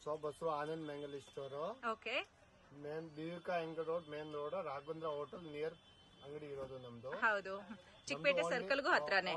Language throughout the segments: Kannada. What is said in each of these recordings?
ಶಾಪ್ ಹೆಸರು ಆನಂದ್ ಮ್ಯಾಂಗಲ್ ಸ್ಟೋರ್. ಓಕೆ. ಮೇನ್ ವಿವೇಕ ಅಂಗಡಿ road, main road, Raghavendra hotel near ಅಂಗಡಿ ಇರೋದು ನಮ್ದು. ಹೌದು, ಚಿಕ್ಕಪೇಟೆ ಸರ್ಕಲ್ಗೂ ಹತ್ರನೇ.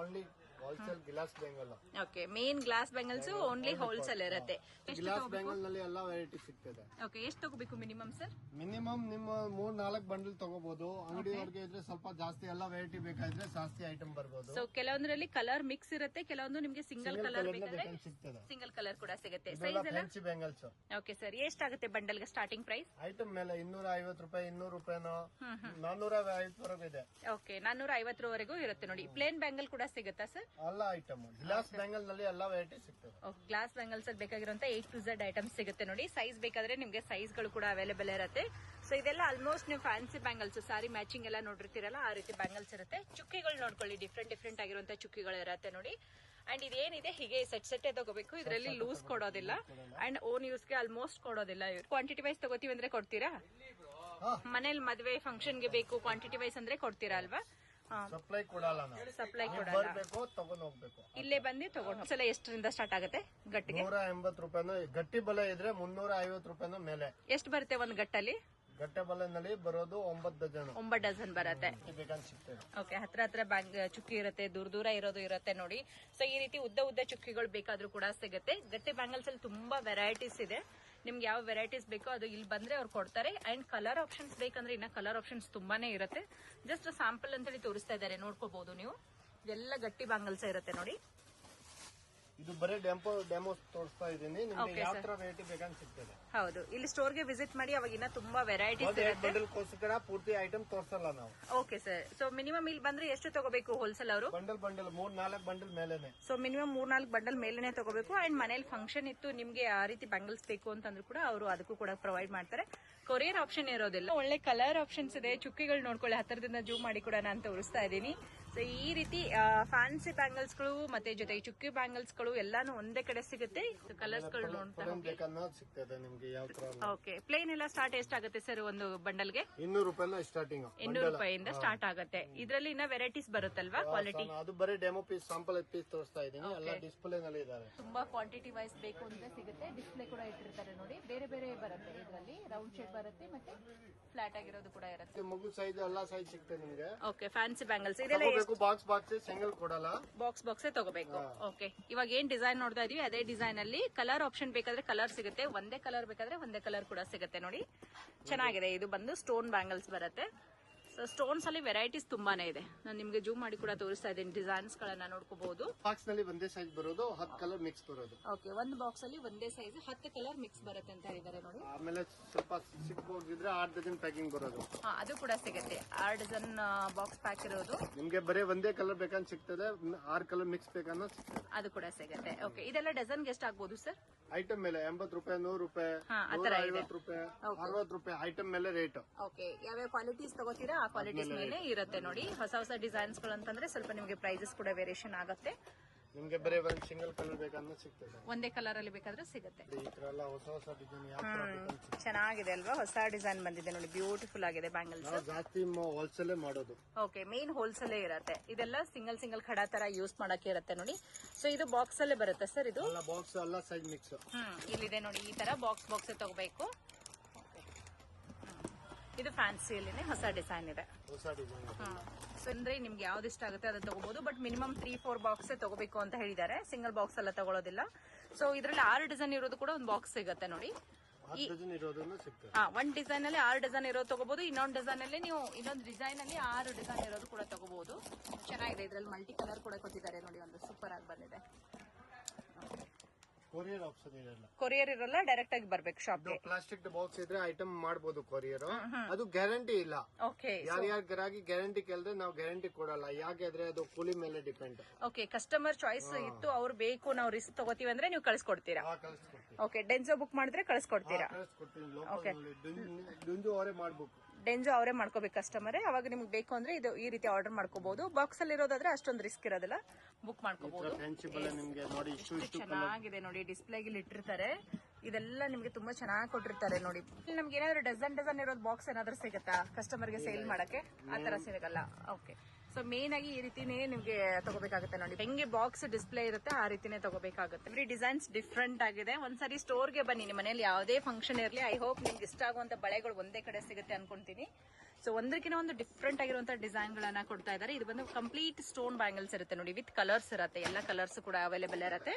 Wholesale glass Bengal. Okay, main glass ಬೆಂಗಲ್ಸ್ only wholesale ಇರುತ್ತೆ. ಗ್ಲಾಸ್ ಬೆಂಗಲ್ ನಲ್ಲಿ ಎಲ್ಲಾ ವೆರೈಟಿ ಸಿಗ್ತದೆ. ಓಕೆ, ಎಷ್ಟು ತಗೋಬೇಕು ಮಿನಿಮಮ್ ಸರ್? ಮಿನಿಮಮ್ ನಿಮ್ಮ 3-4 ಬಂಡಲ್ ತಗೋಬಹುದು. ಅಂಗಡಿಯವರಿಗೆ ಇದ್ರೆ ಸ್ವಲ್ಪ ಜಾಸ್ತಿ ಎಲ್ಲಾ ವೆರೈಟಿ ಬೇಕಾದ್ರೆ ಜಾಸ್ತಿ ಐಟಮ್ ಬರ್ಬೋದು. ಸೊ ಕೆಲವೊಂದ್ರಲ್ಲಿ ಕಲರ್ ಮಿಕ್ಸ್ ಇರುತ್ತೆ, ಕೆಲವೊಂದು ನಿಮ್ಗೆ ಸಿಂಗಲ್ ಕಲರ್ ಬೇಕಾದ್ರೆ ಸಿಗ್ತದೆ, ಸಿಂಗಲ್ ಕಲರ್ ಕೂಡ ಸಿಗುತ್ತೆ. ಸೈಜ್ ಎಲ್ಲ ಫ್ಯಾನ್ಸಿ ಬೆಂಗಲ್ಸ್. ಓಕೆ ಸರ್, ಎಷ್ಟಾಗುತ್ತೆ ಬಂಡಲ್ ಗೆ ಸ್ಟಾರ್ಟಿಂಗ್ ಪ್ರೈಸ್? ಐಟಮ್ ಮೇಲೆ 250 ರೂಪಾಯಿ, 200 ರೂಪಾಯಿನೋ 450 ವರೆಗೂ ಇದೆ. ಓಕೆ, 450 ವರೆಗೂ ಇರುತ್ತೆ ನೋಡಿ. ಪ್ಲೇನ್ ಬ್ಯಾಂಗಲ್ ಕೂಡ ಸಿಗುತ್ತಾ ಸರ್? ಎಲ್ಲ ಐಟಮ್ ಗ್ಲಾಸ್ ಬ್ಯಾಂಗಲ್ ನಲ್ಲಿ ಎಲ್ಲಾ ವೆರೈಟಿ ಸಿಗ್ತದೆ. ಗ್ಲಾಸ್ ಬ್ಯಾಂಗಲ್ಸ್ ಬೇಕಾಗಿರುವಂತ A to Z ಐಟಮ್ಸ್ ಸಿಗುತ್ತೆ ನೋಡಿ. ಸೈಜ್ ಬೇಕಾದ್ರೆ ನಿಮ್ಗೆ ಸೈಜ್ ಗಳು ಕೂಡ ಅವೈಲೇಬಲ್ ಇರುತ್ತೆ. ಸೊ ಇದೆಲ್ಲ ಆಲ್ಮೋಸ್ಟ್ ನೀವು ಫ್ಯಾನ್ಸಿ ಬ್ಯಾಂಗಲ್ಸ್, ಸಾರಿ ಮ್ಯಾಚಿಂಗ್ ಎಲ್ಲ ನೋಡಿರ್ತೀರಲ್ಲ, ಆ ರೀತಿ ಬ್ಯಾಂಗಲ್ಸ್ ಇರುತ್ತೆ. ಚುಕ್ಕಿಗಳು ನೋಡ್ಕೊಳ್ಳಿ, ಡಿಫ್ರೆಂಟ್ ಆಗಿರುವಂತ ಚುಕ್ಕಿಗಳು ಇರುತ್ತೆ ನೋಡಿ. ಅಂಡ್ ಇದೇನಿದೆ ಹೀಗೆ ಸೆಟ್ ತಗೋಬೇಕು, ಇದರಲ್ಲಿ ಲೂಸ್ ಕೊಡೋದಿಲ್ಲ ಅಂಡ್ ಓನ್ ಯೂಸ್ ಗೆ ಆಲ್ಮೋಸ್ಟ್ ಕೊಡೋದಿಲ್ಲ. ಇವ್ರು ಕ್ವಾಂಟಿಟಿ ವೈಸ್ ತಗೋತೀವಿ ಅಂದ್ರೆ ಕೊಡ್ತೀರಾ? ಮನೇಲಿ ಮದುವೆ ಫಂಕ್ಷನ್ ಗೆ ಬೇಕು ಕ್ವಾಂಟಿಟಿ ವೈಸ್ ಅಂದ್ರೆ ಕೊಡ್ತೀರಾ ಅಲ್ವಾ? ಸಪ್ಲೈ ಕೊಡಲ್ಲ, ಸಪ್ಲೈ ಕೊಡಲ್ಲ, ತಗೊಂಡ್ ಹೋಗ್ಬೇಕು. ಇಲ್ಲೇ ಬಂದು ತಗೊಂಡು. ಸಲ ಎಷ್ಟರಿಂದ ಸ್ಟಾರ್ಟ್ ಆಗುತ್ತೆ ಗಟ್ಟಿಗೆ? 180 ರೂಪಾಯಿನೋ ಗಟ್ಟಿ ಬಲೆ ಇದ್ರೆ 350 ರೂಪಾಯಿನೋ ಮೇಲೆ. ಎಷ್ಟು ಬರುತ್ತೆ ಒಂದ್ ಗಟ್ಟಲ್ಲಿ? ಗಟ್ಟೆ ಬಲೆನಲ್ಲಿ ಬರೋದು 9 ಡಜನ್. 9 ಡಜನ್ ಬರುತ್ತೆ. ಓಕೆ, ಹತ್ರ ಚುಕ್ಕಿ ಇರುತ್ತೆ, ದೂರ ಇರೋದು ಇರುತ್ತೆ ನೋಡಿ. ಸೊ ಈ ರೀತಿ ಉದ್ದ ಚುಕ್ಕಿಗಳು ಬೇಕಾದ್ರೂ ಕೂಡ ಸಿಗುತ್ತೆ. ಗಟ್ಟಿ ಬ್ಯಾಂಗಲ್ಸ್ ಅಲ್ಲಿ ತುಂಬಾ ವೆರೈಟೀಸ್ ಇದೆ. ನಿಮ್ಗೆ ಯಾವ ವೆರೈಟೀಸ್ ಬೇಕೋ ಅದು ಇಲ್ಲಿ ಬಂದ್ರೆ ಅವ್ರು ಕೊಡ್ತಾರೆ. ಅಂಡ್ ಕಲರ್ ಆಪ್ಷನ್ಸ್ ಬೇಕಂದ್ರೆ ಇನ್ನ ಕಲರ್ ಆಪ್ಷನ್ಸ್ ತುಂಬಾನೇ ಇರುತ್ತೆ. ಜಸ್ಟ್ ಸ್ಯಾಂಪಲ್ ಅಂತೇಳಿ ತೋರಿಸ್ತಾ ಇದ್ದಾರೆ, ನೋಡ್ಕೋಬಹುದು ನೀವು. ಇದೆಲ್ಲ ಗಟ್ಟಿ ಬ್ಯಾಂಗಲ್ಸ್ ಇರುತ್ತೆ ನೋಡಿ. ಇದು ಬರೀ ಡೆಮೋ ತೋರಿಸ್ತಾ ಇದ್ದೀನಿ, ನಿಮ್ಗೆ ಯಾವ ತರ ವೆರೈಟಿ ಬೇಕಂತ ಸಿಗ್ತದೆ. ಹೌದು, ಇಲ್ಲಿ ಸ್ಟೋರ್ ಗೆ ವಿಸಿಟ್ ಮಾಡಿ, ಅವಾಗ ಇನ್ನ ತುಂಬಾ ವೆರೈಟೀಸ್ ಬಂಡಲ್ ಪೂರ್ತಿ ಐಟಮ್ ತೋರಿಸಲ್ಲ ನಾವು. ಓಕೆ ಸರ್, ಸೊ ಮಿನಿಮಮ್ ಇಲ್ಲಿ ಬಂದ್ರೆ ಎಷ್ಟು ತಗೋಬೇಕು ಹೋಲ್ಸೇಲ್ ಅವರು? ಬಂಡಲ್ 3-4 ಬಂಡಲ್ ಮೇಲೆನೆ. ಸೊ ಮಿನಿಮಮ್ 3-4 ಬಂಡಲ್ ಮೇಲೆನೆ ತಗೋಬೇಕು. ಅಂಡ್ ಮನೇಲಿ ಫಂಕ್ಷನ್ ಇತ್ತು, ನಿಮ್ಗೆ ಆ ರೀತಿ ಬ್ಯಾಂಗಲ್ಸ್ ಬೇಕು ಅಂತಂದ್ರೂ ಕೂಡ ಅವರು ಅದಕ್ಕೂ ಕೂಡ ಪ್ರೊವೈಡ್ ಮಾಡ್ತಾರೆ. ಕೊರಿಯರ್ ಆಪ್ಷನ್ ಇರೋದಿಲ್ಲ. ಒಳ್ಳೆ ಕಲರ್ ಆಪ್ಷನ್ಸ್ ಇದೆ. ಚುಕ್ಕಿಗಳು ನೋಡ್ಕೊಳ್ಳಿ, ಹತ್ತಿರದಿಂದ ಜೂಮ್ ಮಾಡಿ ಕೂಡ ನಾನು ತೋರಿಸ್ತಾ ಇದ್ದೀನಿ. ಸೊ ಈ ರೀತಿ ಫ್ಯಾನ್ಸಿ ಬ್ಯಾಂಗಲ್ಸ್ ಗಳು ಮತ್ತೆ ಜೊತೆ ಚುಕ್ಕಿ ಬ್ಯಾಂಗಲ್ಸ್ ಗಳು ಎಲ್ಲಾನು ಒಂದೇ ಕಡೆ ಸಿಗುತ್ತೆ. ಕಲರ್ಸ್ ಗಳು ನೋಡ್ತಾ ಸಿಗ್ತದೆ ನಿಮ್ಗೆ ಯಾವ ತರ. ಓಕೆ, ಪ್ಲೇನ್ ಎಲ್ಲ ಸ್ಟಾರ್ಟ್ ಎಷ್ಟಾಗುತ್ತೆ ಸರ್ ಒಂದು ಬಂಡಲ್ಗೆ? 200 ರೂಪಾಯಿ ಸ್ಟಾರ್ಟಿಂಗ್. 200 ರೂಪಾಯಿಂದ ಸ್ಟಾರ್ಟ್ ಆಗುತ್ತೆ. ಇದರಲ್ಲಿ ಇನ್ನ ವೆರೈಟೀಸ್ ಬರುತ್ತಲ್ವಾ ಕ್ವಾಲಿಟಿ? ಅದು ಬರೀ ಡೆಮೋ ಪೀಸ್, ಸ್ಯಾಂಪಲ್ ಪೀಸ್ ತೋರಿಸ್ತಾ ಇದ್ದೀನಿ. ಎಲ್ಲ ಡಿಸ್ಪ್ಲೇ ನಲ್ಲಿ ಇದಾವೆ. ತುಂಬಾ ಕ್ವಾಂಟಿಟಿ ವೈಸ್ ಬೇಕು ಅಂತ ಸಿಗುತ್ತೆ. ಡಿಸ್ಪ್ಲೇ ಕೂಡ ಇಟ್ಟಿರ್ತಾರೆ ನೋಡಿ. ಬೇರೆ ಬರುತ್ತೆ. ಇದರಲ್ಲಿ ರೌಂಡ್ ಶೇಪ್ ಬರುತ್ತೆ, ಮತ್ತೆ ಫ್ಲಾಟ್ ಆಗಿರೋದು ಕೂಡ ಇರುತ್ತೆ. ಮಗು ಸೈಜ್ ಎಲ್ಲ ಸೈಜ್ ಸಿಗ್ತದೆ ನಿಮ್ಗೆ. ಓಕೆ, ಫ್ಯಾನ್ಸಿ ಬ್ಯಾಂಗಲ್ಸ್ ಇದೆಲ್ಲ ಬಾಕ್ಸ್ ಸಿಂಗಲ್ ಕೊಡಲ್ಲ, ಬಾಕ್ಸ್ ತಗೋಬೇಕು. ಓಕೆ, ಇವಾಗ ಏನ್ ಡಿಸೈನ್ ನೋಡ್ತಾ ಇದೀವಿ ಅದೇ ಡಿಸೈನ್ ಅಲ್ಲಿ ಕಲರ್ ಆಪ್ಷನ್ ಬೇಕಾದ್ರೆ ಕಲರ್ ಸಿಗುತ್ತೆ, ಒಂದೇ ಕಲರ್ ಬೇಕಾದ್ರೆ ಒಂದೇ ಕಲರ್ ಕೂಡ ಸಿಗುತ್ತೆ ನೋಡಿ. ಚೆನ್ನಾಗಿದೆ. ಇದು ಬಂದು ಸ್ಟೋನ್ ಬ್ಯಾಂಗಲ್ಸ್ ಬರುತ್ತೆ. ಸೊ ಸ್ಟೋನ್ಸ್ ಅಲ್ಲಿ ವೆರೈಟೀಸ್ ತುಂಬಾನೇ ಇದೆ. ನಾನು ನಿಮ್ಗೆ ಜೂಮ್ ಮಾಡಿ ಕೂಡ ತೋರಿಸ್ತಾ ಇದ್ದೀನಿ. ಡಿಸೈನ್ಸ್ ಗಳನ್ನ ನೋಡ್ಕೋಬಹುದು. ಬಾಕ್ಸ್ ನಲ್ಲಿ ಒಂದೇ ಸೈಜ್ ಬರೋದು, 10 ಕಲರ್ ಮಿಕ್ಸ್ ಬರೋದು. ಓಕೆ, ಒಂದು ಬಾಕ್ಸ್ ಅಲ್ಲಿ ಒಂದೇ ಸೈಜ್ 10 ಕಲರ್ ಮಿಕ್ಸ್ ಬರುತ್ತೆ ಅಂತ ಹೇಳಿದ್ದಾರೆ ನೋಡಿ. ಆಮೇಲೆ ಸ್ವಲ್ಪ ಸಿಕ್ ಹೋಗಿದ್ರೆ 6 ಡಜನ್ ಪ್ಯಾಕಿಂಗ್ ಬರೋದು. ಅದು ಕೂಡ ಸಿಗುತ್ತೆ. 6 ಡಜನ್ ಬಾಕ್ಸ್ ಪ್ಯಾಕ್ ಇರೋದು. ನಿಮ್ಗೆ ಬರೀ ಒಂದೇ ಕಲರ್ ಬೇಕಂತ ಸಿಗ್ತದೆ, 6 ಕಲರ್ ಮಿಕ್ಸ್ ಬೇಕನ್ನ ಸಿಗ್ತದೆ, ಅದು ಕೂಡ ಸಿಗುತ್ತೆ. ಓಕೆ, ಇದೆಲ್ಲ ಡಜನ್ ಎಷ್ಟು ಆಗ್ಬಹುದು ಸರ್? ಐಟಮ್ ಮೇಲೆ 80 ರೂಪಾಯಿ, 100 ರೂಪಾಯಿ, 150 ರೂಪಾಯಿ, 60 ರೂಪಾಯಿ ಐಟಮ್ ಮೇಲೆ ರೇಟ್. ಓಕೆ, ಯಾವ್ಯಾವ ಕ್ವಾಲಿಟೀಸ್ ತಗೋತೀರಾ ಆ ಕ್ವಾಲಿಟೀಸ್ ಮೇಲೆ ಇರುತ್ತೆ ನೋಡಿ. ಹೊಸ ಡಿಸೈನ್ಸ್ ಗಳು ಅಂತಂದ್ರೆ ಸ್ವಲ್ಪ ನಿಮಗೆ ಪ್ರೈಸಸ್ ಕೂಡ ವೇರಿಯೇಷನ್ ಆಗುತ್ತೆ. ನಿಮ್ಗೆ ಬರೀ ಒಂದು ಸಿಂಗಲ್ ಕಲರ್ ಬೇಕನ್ನ ಸಿಗ್ತದೆ, ಒಂದೇ ಕಲರ್ ಅಲ್ಲಿ ಬೇಕಾದ್ರೆ ಸಿಗುತ್ತೆ. ಈ ತರ ಎಲ್ಲ ಹೊಸ ಡಿಸೈನ್ ಚೆನ್ನಾಗಿದೆ ಅಲ್ವಾ? ಹೊಸ ಡಿಸೈನ್ ಬಂದಿದೆ ನೋಡಿ, ಬ್ಯೂಟಿಫುಲ್ ಆಗಿದೆ ಬ್ಯಾಂಗಲ್ಸ್. ಜಾಸ್ತಿ ಹೋಲ್ಸೇಲ್ ಮಾಡೋದು. ಓಕೆ, ಮೇನ್ ಹೋಲ್ಸೇಲ್ ಇರುತ್ತೆ. ಇದೆಲ್ಲ ಸಿಂಗಲ್ ಖಡ ತರ ಯೂಸ್ ಮಾಡಕ್ಕೆ ಇರುತ್ತೆ ನೋಡಿ. ಸೊ ಇದು ಬಾಕ್ಸ್ ಅಲ್ಲೇ ಬರುತ್ತೆ ಸರ್? ಇದು ಬಾಕ್ಸ್ ಎಲ್ಲ ಸೈಜ್ ಮಿಕ್ಸ್. ಇಲ್ಲಿದೆ ನೋಡಿ, ಈ ತರ ಬಾಕ್ಸ್ ತಗೋಬೇಕು. ಇದು ಫ್ಯಾನ್ಸಿಯಲ್ಲಿನೇ ಹೊಸ ಡಿಸೈನ್ ಇದೆ. ಸೊ ಅಂದ್ರೆ ನಿಮ್ಗೆ ಯಾವ್ದು ಇಷ್ಟ ಆಗುತ್ತೆ ಅದನ್ನ ತಗೋಬಹುದು. ಬಟ್ ಮಿನಿಮಮ್ 3-4 ಬಾಕ್ಸ್ ತಗೋಬೇಕು ಅಂತ ಹೇಳಿದ್ದಾರೆ. ಸಿಂಗಲ್ ಬಾಕ್ಸ್ ಎಲ್ಲ ತಗೊಳ್ಳೋದಿಲ್ಲ. ಸೊ ಇದರಲ್ಲಿ 6 ಡಜನ್ ಇರೋದು ಕೂಡ ಒಂದು ಬಾಕ್ಸ್ ಸಿಗುತ್ತೆ ನೋಡಿ. ಒಂದ್ ಡಿಸೈನ್ ಅಲ್ಲಿ 6 ಡಜನ್ ಇರೋದು ತಗೋಬಹುದು. ಇನ್ನೊಂದು ಡಿಸೈನ್ ಅಲ್ಲಿ ನೀವು ಇನ್ನೊಂದು ಡಿಸೈನ್ ಅಲ್ಲಿ 6 ಡಿಸೈನ್ ಇರೋದು ಕೂಡ ತಗೋಬಹುದು. ಚೆನ್ನಾಗಿದೆ. ಇದ್ರಲ್ಲಿ ಮಲ್ಟಿ ಕಲರ್ ಕೂಡ ಕೊಟ್ಟಿದ್ದಾರೆ ನೋಡಿ, ಒಂದು ಸೂಪರ್ ಆಗಿ ಬಂದಿದೆ. ಕೊರಿಯರ್ ಆಪ್ಷನ್ ಇರಲ್ಲ. ಕೊರಿಯರ್ ಇರಲ್ಲ, ಡೈರೆಕ್ಟ್ ಆಗಿ ಬರ್ಬೇಕು ಶಾಪ್ ಗೆ. ಪ್ಲಾಸ್ಟಿಕ್ ಬಾಕ್ಸ್ ಇದ್ರೆ ಐಟಮ್ ಮಾಡಬಹುದು ಕೊರಿಯರ್. ಅದು ಗ್ಯಾರಂಟಿ ಇಲ್ಲ. ಓಕೆ, ಯಾರ್ಯಾರಿಗಾಗಿ ಗ್ಯಾರಂಟಿ ಕೇಳಿದ್ರೆ ನಾವು ಗ್ಯಾರಂಟಿ ಕೊಡಲ್ಲ. ಯಾಕೆಂದ್ರೆ ಅದು ಕೂಲಿ ಮೇಲೆ ಡಿಪೆಂಡ್. ಓಕೆ, ಕಸ್ಟಮರ್ ಚಾಯ್ಸ್ ಇತ್ತು, ಅವ್ರು ಬೇಕು ನಾವು ರಿಸ್ಕ್ ತಗೋತೀವಿ ಅಂದ್ರೆ ನೀವು ಕಳಿಸ್ಕೊಡ್ತೀರಾ? ಓಕೆ, ಡೆನ್ಸೋ ಬುಕ್ ಮಾಡಿದ್ರೆ ಕಳಿಸ್ಕೊಡ್ತೀರಾ? ಡುಂಜು ಅವರೇ ಮಾಡ್ಬೇಕು. ಡೆಂಜೋ ಅವರೇ ಮಾಡ್ಕೋಬೇಕು ಕಸ್ಟಮರ್. ಅವಾಗ ನಿಮ್ಗೆ ಬೇಕು ಅಂದ್ರೆ ಇದು ಈ ರೀತಿ ಆರ್ಡರ್ ಮಾಡ್ಕೋಬಹುದು. ಬಾಕ್ಸ್ ಅಲ್ಲಿ ಇರೋದಾದ್ರೆ ಅಷ್ಟೊಂದು ರಿಸ್ಕ್ ಇರೋದಿಲ್ಲ, ಬುಕ್ ಮಾಡ್ಕೋಬಹುದು. ಚೆನ್ನಾಗಿದೆ ನೋಡಿ, ಡಿಸ್ಪ್ಲೇಗೆ ಇಟ್ಟಿರ್ತಾರೆ. ಇದೆಲ್ಲ ನಿಮ್ಗೆ ತುಂಬಾ ಚೆನ್ನಾಗಿ ಕೊಟ್ಟಿರ್ತಾರೆ ನೋಡಿ. ನಮ್ಗೆ ಏನಾದ್ರು ಡಜನ್ ಇರೋದು ಬಾಕ್ಸ್ ಏನಾದ್ರು ಸಿಗುತ್ತಾ ಕಸ್ಟಮರ್ ಗೆ ಸೇಲ್ ಮಾಡಕ್ಕೆ? ಆ ತರ ಸಿಗಲ್ಲ. ಓಕೆ, ಸೊ ಮೇನ್ ಆಗಿ ಈ ರೀತಿನೇ ನಿಮ್ಗೆ ತಗೋಬೇಕಾಗುತ್ತೆ ನೋಡಿ. ಹೆಂಗೆ ಬಾಕ್ಸ್ ಡಿಸ್ಪ್ಲೇ ಇರುತ್ತೆ ಆ ರೀತಿನೇ ತಗೋಬೇಕಾಗುತ್ತೆ. ಇವ್ರಿ ಡಿಸೈನ್ಸ್ ಡಿಫ್ರೆಂಟ್ ಆಗಿದೆ. ಒಂದ್ಸರಿ ಸ್ಟೋರ್ಗೆ ಬನ್ನಿ, ನಿಮ್ಮ ಮನೇಲಿ ಯಾವುದೇ ಫಂಕ್ಷನ್ ಇರಲಿ, ಐ ಹೋಪ್ ನಿಮ್ಗೆ ಇಷ್ಟ ಆಗುವಂತ ಬಳೆಗಳು ಒಂದೇ ಕಡೆ ಸಿಗುತ್ತೆ ಅನ್ಕೊಂತೀನಿ. ಸೊ ಒಂದಕ್ಕಿಂತ ಒಂದು ಡಿಫ್ರೆಂಟ್ ಆಗಿರುವಂತ ಡಿಸೈನ್ ಗಳನ್ನ ಕೊಡ್ತಾ ಇದ್ದಾರೆ. ಇದು ಬಂದು ಕಂಪ್ಲೀಟ್ ಸ್ಟೋನ್ ಬ್ಯಾಂಗಲ್ಸ್ ಇರುತ್ತೆ ನೋಡಿ, ವಿತ್ ಕಲರ್ಸ್ ಇರುತ್ತೆ. ಎಲ್ಲ ಕಲರ್ಸ್ ಕೂಡ ಅವೈಲೇಬಲ್ ಇರುತ್ತೆ.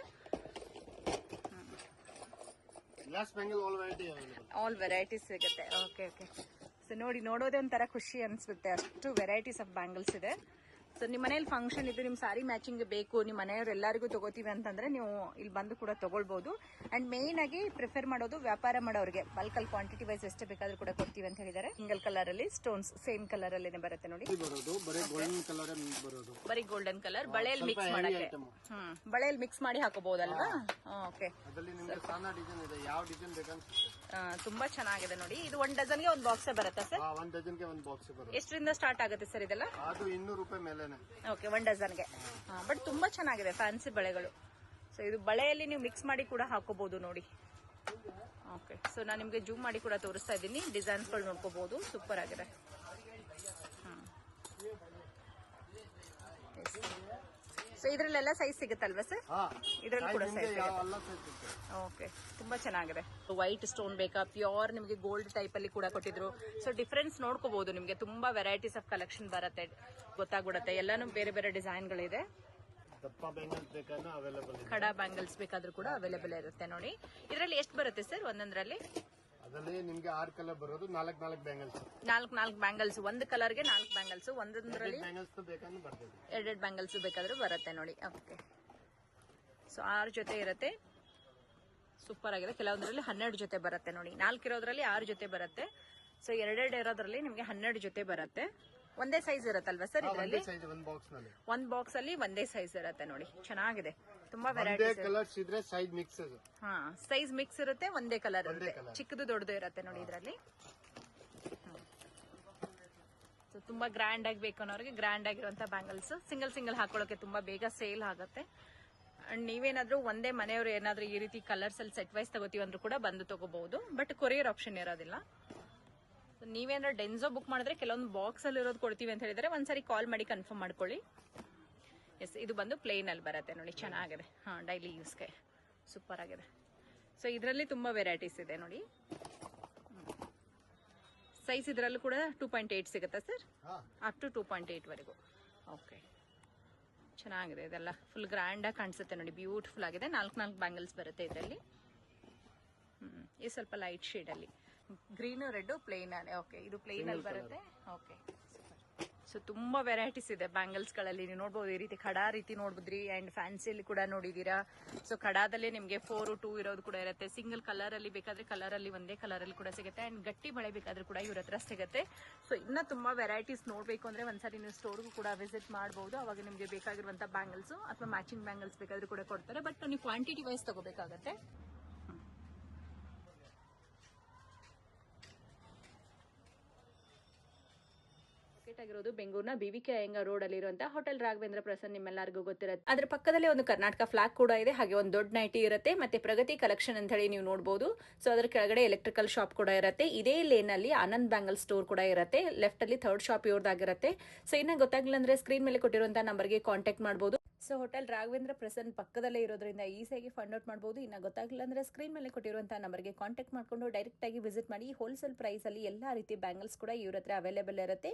ಆಲ್ ವೆರೈಟೀಸ್ ಸಿಗುತ್ತೆ. Okay okay. ಸೊ ನೋಡಿ, ನೋಡೋದೇ ಒಂಥರ ಖುಷಿ ಅನ್ಸುತ್ತೆ, ಅಷ್ಟು ವೆರೈಟೀಸ್ ಆಫ್ ಬ್ಯಾಂಗಲ್ಸ್ ಇದೆ. ಸೊ ನಿಮ್ಮ ಮನೇಲಿ ಫಂಕ್ಷನ್ ಇದ್ದು ನಿಮ್ಮ ಸಾರಿ ಮ್ಯಾಚಿಂಗ್ ಬೇಕು, ನಿಮ್ಮ ಮನೆಯವ್ರು ಎಲ್ಲರಿಗೂ ತಗೋತೀವಿ ಅಂತಂದ್ರೆ ನೀವು ಇಲ್ಲಿ ಬಂದು ಕೂಡ ತಗೊಳ್ಬಹುದು. ಅಂಡ್ ಮೇನ್ ಆಗಿ ಪ್ರಿಫರ್ ಮಾಡೋದು ವ್ಯಾಪಾರ ಮಾಡೋರಿಗೆ ಬಲ್ಕಲ್ ಕ್ವಾಂಟಿಟಿ ವೈಸ್ ಎಷ್ಟು ಬೇಕಾದ್ರೂ ಕೂಡ ಕೊಡ್ತೀವಿ ಅಂತ ಹೇಳಿದ್ದಾರೆ. ಸಿಂಗಲ್ ಕಲರ್ ಅಲ್ಲಿ ಸ್ಟೋನ್ಸ್ ಸೇಮ್ ಕಲರ್ ಅಲ್ಲೇ ಬರುತ್ತೆ ನೋಡಿ. ಬರೀ ಗೋಲ್ಡನ್ ಕಲರ್ ಬಳೆಯಲ್ಲಿ ಮಿಕ್ಸ್ ಮಾಡಕ್ಕೆ, ಬಳೆಯಲ್ಲಿ ಮಿಕ್ಸ್ ಮಾಡಿ ಹಾಕೋಬಹುದಲ್ವಾ? ಓಕೆ. ತುಂಬಾ ಚೆನ್ನಾಗಿದೆ ನೋಡಿ. ಇದು 1 ಡಜನ್ಗೆ 1 ಬಾಕ್ಸ್ ಬರುತ್ತೆ ಸರ್? 1 ಡಜನ್ಗೆ 1 ಬಾಕ್ಸ್ ಬರುತ್ತೆ. ಎಷ್ಟರಿಂದ ಸ್ಟಾರ್ಟ್ ಆಗುತ್ತೆ ಸರ್ ಇದೆಲ್ಲ? ಅದು 200 ರೂಪಾಯಿ ಮೇಲೆನೆ. ಓಕೆ, 1 ಡಜನ್ಗೆ. ಬಟ್ ತುಂಬಾ ಚೆನ್ನಾಗಿದೆ ಫ್ಯಾನ್ಸಿ ಬಳೆಗಳು. ಸೊ ಇದು ಬಳೆಯಲ್ಲಿ ನೀವು ಮಿಕ್ಸ್ ಮಾಡಿ ಕೂಡ ಹಾಕೋಬಹುದು ನೋಡಿ. ಓಕೆ. ಸೊ ನಾನು ನಿಮ್ಗೆ ಜೂಮ್ ಮಾಡಿ ಕೂಡ ತೋರಿಸ್ತಾ ಇದ್ದೀನಿ. ಡಿಸೈನ್ಸ್ ಗಳು ನೋಡ್ಕೋಬಹುದು, ಸೂಪರ್ ಆಗಿದೆ. ಸೊ ಇದ್ರಲ್ಲೆಲ್ಲ ಸೈಜ್ ಸಿಗುತ್ತಲ್ವಾ ಸರ್? ಇದ್ರಲ್ಲಿ ಕೂಡ ಸೈಜ್ ಸಿಗುತ್ತೆ. ಓಕೆ, ತುಂಬಾ ಚೆನ್ನಾಗಿದೆ. ವೈಟ್ ಸ್ಟೋನ್ ಬೇಕಾ, ಪ್ಯೂರ್ ನಿಮಗೆ ಗೋಲ್ಡ್ ಟೈಪ್ ಅಲ್ಲಿ ಕೂಡ ಕೊಟ್ಟಿದ್ರು. ಸೊ ಡಿಫರೆನ್ಸ್ ನೋಡ್ಕೋಬಹುದು, ನಿಮಗೆ ತುಂಬಾ ವೆರೈಟೀಸ್ ಆಫ್ ಕಲೆಕ್ಷನ್ ಬರುತ್ತೆ, ಗೊತ್ತಾಗ್ಬಿಡುತ್ತೆ. ಎಲ್ಲಾನು ಬೇರೆ ಬೇರೆ ಡಿಸೈನ್ ಗಳಿದೆ. ಖಡಾ ಬ್ಯಾಂಗಲ್ಸ್ ಬೇಕಾದ್ರೂ ಕೂಡ ಅವೈಲೇಬಲ್ ಇರುತ್ತೆ ನೋಡಿ. ಇದರಲ್ಲಿ ಎಷ್ಟು ಬರುತ್ತೆ ಸರ್ ಒಂದೊಂದ್ರಲ್ಲಿ? ಅದರಲ್ಲಿ ನಿಮ್ಗೆ 6 ಕಲರ್ ಬರೋದು, 4 ಬ್ಯಾಂಗಲ್ಸ್. 4 ಬ್ಯಾಂಗಲ್ಸ್, ಒಂದು ಕಲರ್ಗೆ 4 ಬ್ಯಾಂಗಲ್ಸ್. ಒಂದೊಂದ್ರಲ್ಲಿ ಎರಡೆರಡು ಬ್ಯಾಂಗಲ್ಸ್ ಬೇಕಾದ್ರೂ ಬರುತ್ತೆ ನೋಡಿ. ಓಕೆ. ಸೊ 6 ಜೊತೆ ಇರುತ್ತೆ, ಸೂಪರ್ ಆಗಿದೆ. ಕೆಲವೊಂದ್ರಲ್ಲಿ 12 ಜೊತೆ ಬರುತ್ತೆ ನೋಡಿ. 4 ಇರೋದ್ರಲ್ಲಿ 6 ಜೊತೆ ಬರುತ್ತೆ. ಸೊ 2 ಇರೋದ್ರಲ್ಲಿ ನಿಮ್ಗೆ 12 ಜೊತೆ ಬರುತ್ತೆ. ಒಂದೇ ಸೈಜ್ ಇರುತ್ತಲ್ವಾ ಸರ್ ಇದರಲ್ಲಿ? ಒಂದ್ ಬಾಕ್ಸ್ ಅಲ್ಲಿ ಒಂದೇ ಸೈಜ್ ಇರುತ್ತೆ ನೋಡಿ. ಚೆನ್ನಾಗಿದೆ, ತುಂಬಾ ವೆರೈಟೀಸ್. ಕಲರ್ಸ್ ಇದ್ರೆ ಸೈಜ್ ಮಿಕ್ಸ್. ಸೈಜ್ ಮಿಕ್ಸ್ ಇರುತ್ತೆ, ಒಂದೇ ಕಲರ್ ಇರುತ್ತೆ. ಚಿಕ್ಕದು ದೊಡ್ಡದು ಇರುತ್ತೆ ನೋಡಿ ಇದರಲ್ಲಿ. ತುಂಬಾ ಗ್ರ್ಯಾಂಡ್ ಆಗಿ ಬೇಕು ಅನ್ನೋರಿಗೆ ಗ್ರ್ಯಾಂಡ್ ಆಗಿರುವಂತ ಬ್ಯಾಂಗಲ್ಸ್. ಸಿಂಗಲ್ ಹಾಕೊಳ್ಳೋಕೆ ತುಂಬಾ ಬೇಗ ಸೇಲ್ ಆಗುತ್ತೆ. ಅಂಡ್ ನೀವೇನಾದ್ರೂ ಒಂದೇ ಮನೆಯವರು ಏನಾದ್ರೂ ಈ ರೀತಿ ಕಲರ್ಸ್ ಅಲ್ಲಿ ಸೆಟ್ ವೈಸ್ ತಗೋತೀವಿ ಅಂದ್ರೂ ಕೂಡ ಬಂದು ತಗೋಬಹುದು. ಬಟ್ ಕೊರಿಯರ್ ಆಪ್ಷನ್ ಇರೋದಿಲ್ಲ. ನೀವೇನಾದ್ರು ಡೆನ್ಸೋ ಬುಕ್ ಮಾಡಿದ್ರೆ ಕೆಲವೊಂದು ಬಾಕ್ಸ್ ಅಲ್ಲಿ ಇರೋದು ಕೊಡ್ತೀವಿ ಅಂತ ಹೇಳಿದ್ರೆ ಒಂದ್ಸರಿ ಕಾಲ್ ಮಾಡಿ ಕನ್ಫರ್ಮ್ ಮಾಡ್ಕೊಳ್ಳಿ. ಎಸ್, ಇದು ಬಂದು ಪ್ಲೇನ್ ಅಲ್ಲಿ ಬರುತ್ತೆ ನೋಡಿ. ಚೆನ್ನಾಗಿದೆ, ಡೈಲಿ ಯೂಸ್ಗೆ ಸೂಪರ್ ಆಗಿದೆ. ಸೊ ಇದರಲ್ಲಿ ತುಂಬಾ ವೆರೈಟೀಸ್ ಇದೆ ನೋಡಿ. ಸೈಜ್ ಇದರಲ್ಲೂ ಕೂಡ 2.8 ಸಿಗುತ್ತಾ ಸರ್? ಅಪ್ ಟು 2.8 ವರೆಗೂ. ಓಕೆ, ಚೆನ್ನಾಗಿದೆ. ಇದೆಲ್ಲ ಫುಲ್ ಗ್ರ್ಯಾಂಡ್ ಆಗಿ ಕಾಣಿಸುತ್ತೆ ನೋಡಿ, ಬ್ಯೂಟಿಫುಲ್ ಆಗಿದೆ. 4 ಬ್ಯಾಂಗಲ್ಸ್ ಬರುತ್ತೆ ಇದರಲ್ಲಿ. ಇದು ಸ್ವಲ್ಪ ಲೈಟ್ ಶೇಡ್ ಅಲ್ಲಿ, ಗ್ರೀನ್ ರೆಡ್ ಪ್ಲೇನ್ ಅಲ್ಲಿ. ಓಕೆ, ಇದು ಪ್ಲೇನ್ ಅಲ್ಲಿ ಬರುತ್ತೆ. ಓಕೆ, ಸೊ ತುಂಬಾ ವೆರೈಟೀಸ್ ಇದೆ ಬ್ಯಾಂಗಲ್ಸ್ ಗಳಲ್ಲಿ. ನೀವು ನೋಡ್ಬೋದು, ಈ ರೀತಿ ಖಡಾ ರೀತಿ ನೋಡ್ಬೋದ್ರಿ. ಅಂಡ್ ಫ್ಯಾನ್ಸಿಯಲ್ಲಿ ಕೂಡ ನೋಡಿದೀರಾ. ಸೊ ಖಡಾದಲ್ಲಿ ನಿಮ್ಗೆ 4, 2 ಇರೋದು ಕೂಡ ಇರುತ್ತೆ. ಸಿಂಗಲ್ ಕಲರ್ ಅಲ್ಲಿ ಬೇಕಾದ್ರೆ ಕಲರ್ ಅಲ್ಲಿ ಒಂದೇ ಕಲರ್ ಅಲ್ಲಿ ಕೂಡ ಸಿಗುತ್ತೆ. ಅಂಡ್ ಗಟ್ಟಿ ಬಳೆ ಬೇಕಾದ್ರೂ ಕೂಡ ಇವ್ರ ಹತ್ರ ಸಿಗುತ್ತೆ. ಸೊ ಇನ್ನ ತುಂಬಾ ವೆರೈಟೀಸ್ ನೋಡ್ಬೇಕು ಅಂದ್ರೆ ಒಂದ್ಸರಿ ನೀವು ಸ್ಟೋರ್ಗೂ ಕೂಡ ವಿಸಿಟ್ ಮಾಡಬಹುದು. ಅವಾಗ ನಿಮ್ಗೆ ಬೇಕಾಗಿರುವಂತ ಬ್ಯಾಂಗಲ್ಸ್ ಅಥವಾ ಮ್ಯಾಚಿಂಗ್ ಬ್ಯಾಂಗಲ್ಸ್ ಬೇಕಾದ್ರೂ ಕೂಡ ಕೊಡ್ತಾರೆ. ಬಟ್ ನೀವು ಕ್ವಾಂಟಿಟಿ ವೈಸ್ ತಗೋಬೇಕಾಗತ್ತೆ. ಆಗಿರೋದು ಬೆಂಗಳೂರಿನ BVK ಅಯ್ಯಂಗಾರ್ ರೋಡ್ ಅಲ್ಲಿ ಇರುವಂತಹ ಹೋಟೆಲ್ ರಾಘವೇಂದ್ರ ಪ್ರಸನ್ನ, ನಿಮ್ಮೆಲ್ಲರಿಗೂ ಗೊತ್ತಿರುತ್ತೆ. ಅದ್ರ ಪಕ್ಕದಲ್ಲೇ ಒಂದು ಕರ್ನಾಟಕ ಫ್ಲಾಗ್ ಕೂಡ ಇದೆ. ಹಾಗೆ ಒಂದು ದೊಡ್ಡ ನೈಟಿ ಇರುತ್ತೆ. ಮತ್ತೆ ಪ್ರಗತಿ ಕಲೆಕ್ಷನ್ ಅಂತ ಹೇಳಿ ನೀವು ನೋಡಬಹುದು. ಸೊ ಅದ್ರ ಕೆಳಗಡೆ ಎಲೆಕ್ಟ್ರಿಕಲ್ ಶಾಪ್ ಕೂಡ ಇರುತ್ತೆ. ಇದೇ ಲೇನ್ ಅಲ್ಲಿ ಆನಂದ್ ಬ್ಯಾಂಗಲ್ ಸ್ಟೋರ್ ಕೂಡ ಇರುತ್ತೆ. ಲೆಫ್ಟ್ ಅಲ್ಲಿ 3rd ಶಾಪ್ ಇವ್ರದ್ದಾಗಿರುತ್ತೆ. ಸೊ ಇನ್ನ ಗೊತ್ತಾಗ್ಲಿಲ್ಲ ಅಂದ್ರೆ ಸ್ಕ್ರೀನ್ ಮೇಲೆ ಕೊಟ್ಟಿರುವಂತಹ ನಂಬರ್ಗೆ ಕಾಂಟ್ಯಾಕ್ಟ್ ಮಾಡಬಹುದು. ಸೊ ಹೋಟೆಲ್ ರಾಘವೇಂದ್ರ ಪ್ರಸನ್ನ ಪಕ್ಕದಲ್ಲೇ ಇರೋದ್ರಿಂದ ಈಸಿಯಾಗಿ ಫೈಂಡ್ ಔಟ್ ಮಾಡಬಹುದು. ಇನ್ನ ಗೊತ್ತಾಗ್ಲಿಲ್ಲ ಅಂದ್ರೆ ಸ್ಕ್ರೀನ್ ಮೇಲೆ ಕೊಟ್ಟಿರುವಂತಹ ನಂಬರ್ಗೆ ಕಾಂಟ್ಯಾಕ್ಟ್ ಮಾಡ್ಕೊಂಡು ಡೈರೆಕ್ಟ್ ಆಗಿ ವಿಸಿಟ್ ಮಾಡಿ. ಹೋಲ್ಸೇಲ್ ಪ್ರೈಸ್ ಅಲ್ಲಿ ಎಲ್ಲಾ ರೀತಿ ಬ್ಯಾಂಗಲ್ಸ್ ಕೂಡ ಇವ್ರ ಹತ್ರ ಅವೈಲೇಬಲ್ ಇರುತ್ತೆ.